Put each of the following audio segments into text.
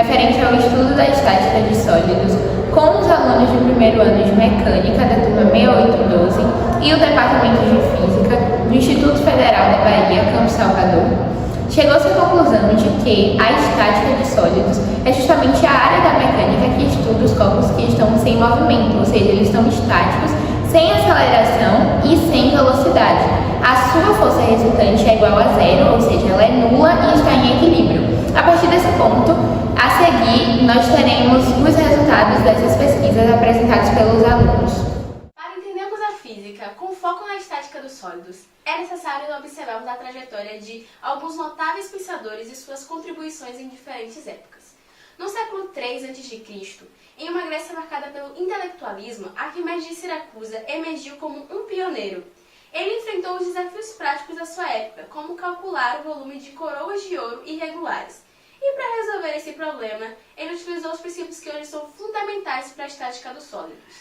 referente ao estudo da estática de sólidos com os alunos do primeiro ano de mecânica da turma 6812 e o departamento de física do Instituto Federal da Bahia, Campus Salvador, chegou-se à conclusão de que a estática de sólidos é justamente a área da mecânica que estuda os corpos que estão sem movimento, ou seja, eles estão estáticos, sem aceleração e sem velocidade. A sua força resultante é igual a zero, ou seja, ela é nula e está em equilíbrio. A partir desse ponto, a seguir, nós teremos os resultados dessas pesquisas apresentados pelos alunos. Para entendermos a física com foco na estática dos sólidos, é necessário observarmos a trajetória de alguns notáveis pensadores e suas contribuições em diferentes épocas. No século III a.C., em uma Grécia marcada pelo intelectualismo, Arquimedes de Siracusa emergiu como um pioneiro. Ele enfrentou os desafios práticos da sua época, como calcular o volume de coroas de ouro irregulares. E para resolver esse problema, ele utilizou os princípios que hoje são fundamentais para a estática dos sólidos.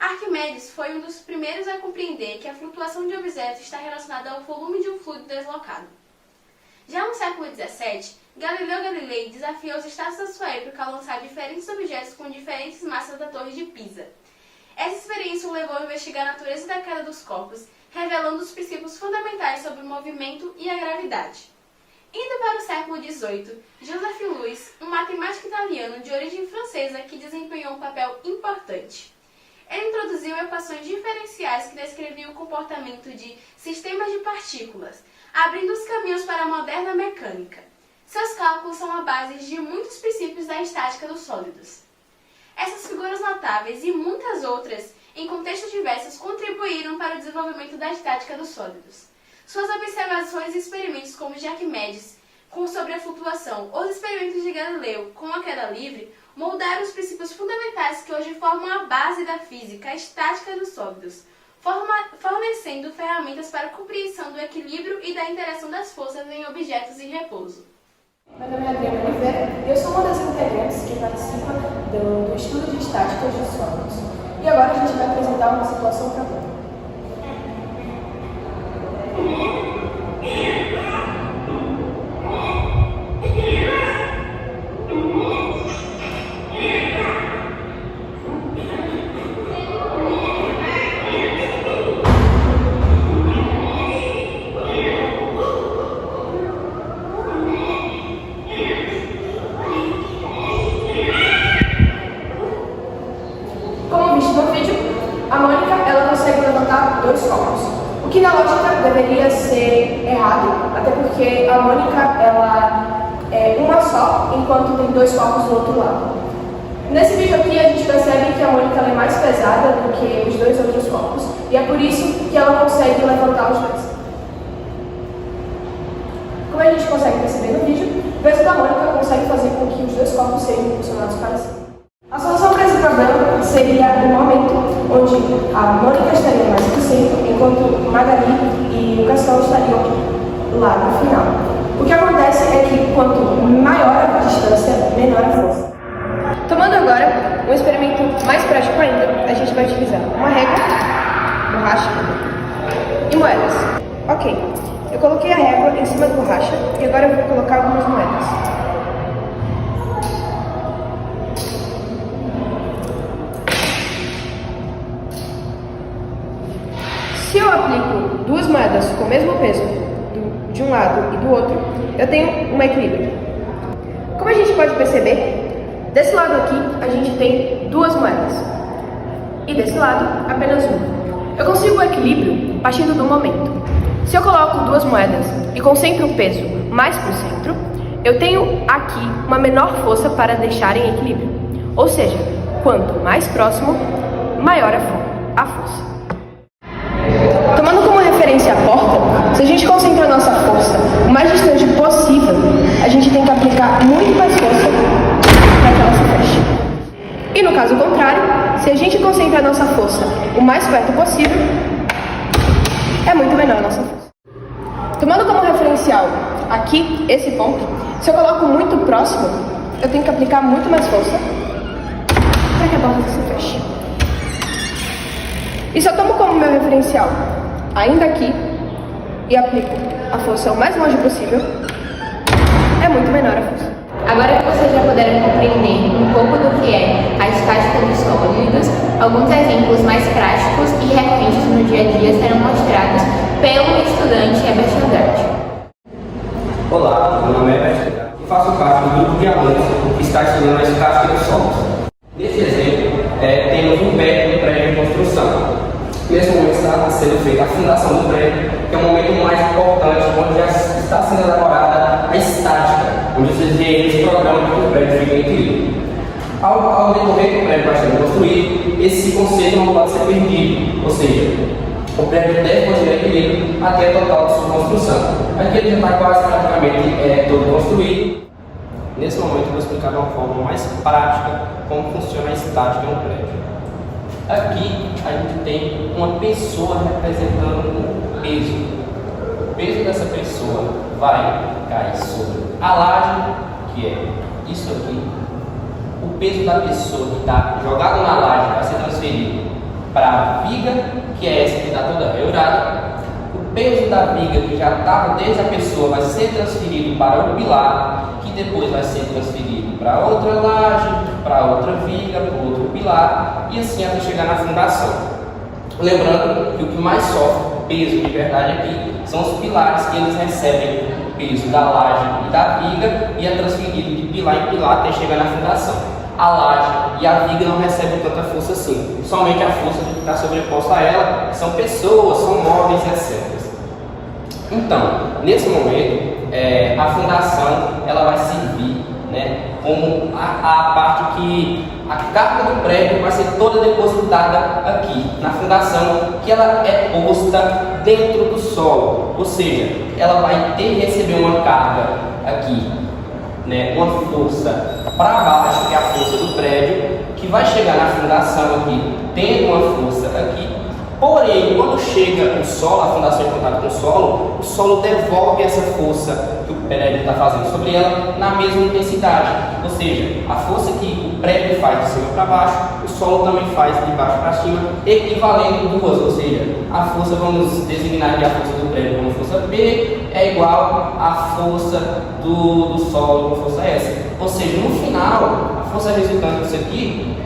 Arquimedes foi um dos primeiros a compreender que a flutuação de objetos está relacionada ao volume de um fluido deslocado. Já no século XVII, Galileu Galilei desafiou os estados da sua época a lançar diferentes objetos com diferentes massas da Torre de Pisa. Essa experiência o levou a investigar a natureza da queda dos corpos, revelando os princípios fundamentais sobre o movimento e a gravidade. Indo para o século XVIII, Joseph Louis, um matemático italiano de origem francesa que desempenhou um papel importante. Ele introduziu equações diferenciais que descreviam o comportamento de sistemas de partículas, abrindo os caminhos para a moderna mecânica. Seus cálculos são a base de muitos princípios da estática dos sólidos. Essas figuras notáveis e muitas outras, em contextos diversos, contribuíram para o desenvolvimento da estática dos sólidos. Suas observações e experimentos como de Arquimedes sobre a flutuação ou os experimentos de Galileu com a queda livre moldaram os princípios fundamentais que hoje formam a base da física, a estática dos sólidos, fornecendo ferramentas para a compreensão do equilíbrio e da interação das forças em objetos em repouso. Meu nome é Adriana Oliveira e eu sou uma das integrantes que participa do estudo de estática dos sólidos. E agora a gente vai apresentar uma situação problema. A Mônica, ela consegue levantar dois corpos, o que na lógica deveria ser errado, até porque a Mônica, ela é uma só, enquanto tem dois corpos do outro lado. Nesse vídeo aqui a gente percebe que a Mônica ela é mais pesada do que os dois outros corpos, e é por isso que ela consegue levantar os dois. Como a gente consegue perceber no vídeo, o peso da Mônica consegue fazer com que os dois corpos sejam impulsionados para cima. A solução para esse problema seria um momento onde a Mônica estaria mais no centro, enquanto Magali e o Cascão estariam lá no final. O que acontece é que quanto maior a distância, menor a força. Tomando agora um experimento mais prático ainda, a gente vai utilizar uma régua, borracha e moedas. Ok, eu coloquei a régua em cima da borracha e agora eu vou colocar algumas moedas. Se eu aplico duas moedas com o mesmo peso de um lado e do outro, eu tenho um equilíbrio. Como a gente pode perceber, desse lado aqui a gente tem duas moedas e desse lado apenas uma. Eu consigo o equilíbrio partindo do momento. Se eu coloco duas moedas e concentro o peso mais para o centro, eu tenho aqui uma menor força para deixar em equilíbrio. Ou seja, quanto mais próximo, maior a força. Tomando como referência a porta, se a gente concentra a nossa força o mais distante possível, a gente tem que aplicar muito mais força para que ela se feche. E no caso contrário, se a gente concentra a nossa força o mais perto possível, é muito menor a nossa força. Tomando como referencial aqui, esse ponto, se eu coloco muito próximo, eu tenho que aplicar muito mais força para que a porta se feche. E se eu tomo como meu referencial ainda aqui e aplico a força o mais longe possível, é muito menor a força. Agora que vocês já puderam compreender um pouco do que é a estática dos sólidos, alguns exemplos mais práticos e recorrentes no dia a dia serão mostrados pelo estudante Herbert Andrade. Olá, meu nome é Herbert Andrade e faço parte do grupo de alunos que está estudando a estática dos sólidos. Nesse exemplo, temos um prédio em construção. Nesse momento está sendo feita a fundação do prédio, que é o momento mais importante, onde já está sendo elaborada a estática, onde os engenheiros programam que o prédio fique em equilíbrio. Ao decorrer que o prédio vai sendo construído, esse conceito não pode ser perdido, ou seja, o prédio deve continuar em equilíbrio até o total de sua construção. Aqui ele já está quase praticamente todo construído. Nesse momento eu vou explicar de uma forma mais prática como funciona a estática em um prédio. Aqui a gente tem uma pessoa representando um peso. O peso dessa pessoa vai cair sobre a laje, que é isso aqui. O peso da pessoa que está jogado na laje vai ser transferido para a viga, que é essa que está toda reurada. O peso da viga que já estava desde a pessoa vai ser transferido para o pilar, que depois vai ser transferido para outra laje, para outra viga, para outro pilar, e assim até chegar na fundação. Lembrando que o que mais sofre peso de verdade aqui são os pilares, que eles recebem o peso da laje e da viga e é transferido de pilar em pilar até chegar na fundação. A laje e a viga não recebem tanta força assim, somente a força que está sobreposta a ela, que são pessoas, são móveis, etc. Então, nesse momento, a fundação ela vai servir, como a parte que a carga do prédio vai ser toda depositada aqui na fundação, que ela é posta dentro do solo, ou seja, ela vai receber uma carga aqui, uma força para baixo, que é a força do prédio, que vai chegar na fundação aqui, tendo uma força aqui. Porém, quando chega o solo, a fundação em contato com o solo devolve essa força que o prédio está fazendo sobre ela na mesma intensidade. Ou seja, a força que o prédio faz de cima para baixo, o solo também faz de baixo para cima, equivalendo duas. Ou seja, a força, vamos designar aqui a força do prédio como força P, é igual à força do solo como força S. Ou seja, no final, a força resultante disso aqui,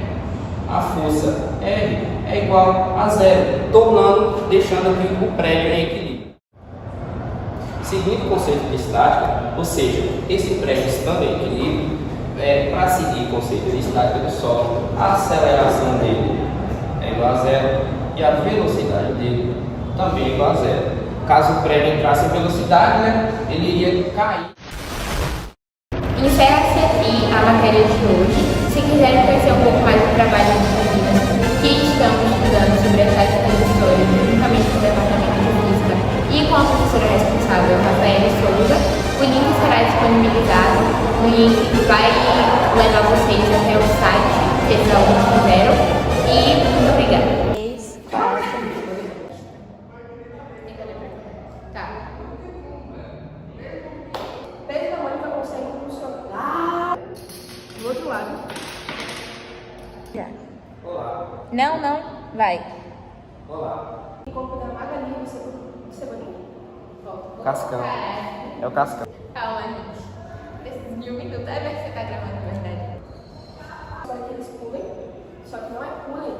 a força R, é igual a zero, deixando aqui o prédio em equilíbrio. Seguindo o conceito de estática, ou seja, esse prédio estando em equilíbrio, para seguir o conceito de estática do solo, a aceleração dele é igual a zero e a velocidade dele também é igual a zero. Caso o prédio entrasse em velocidade, ele iria cair. Encerra-se aqui a matéria de hoje. Se quiserem conhecer um pouco mais do trabalho das meninas que estão estudando sobre a estática da história, juntamente com o Departamento de Física e com a professora responsável, Rafaela Souza, o link será disponibilizado. O link vai levar vocês até o site que esses alunos fizeram. E muito obrigada. Tá. Pedro da Mônica consegue funcionar. Do outro lado. Olá. Não, vai. Olá. O corpo da Magali, você bonito? Volta. Cascão. É o Cascão. Calma, gente. Preciso de um minuto. É ver que você tá gravando, na verdade. Só que eles pulem, só que não é pulem.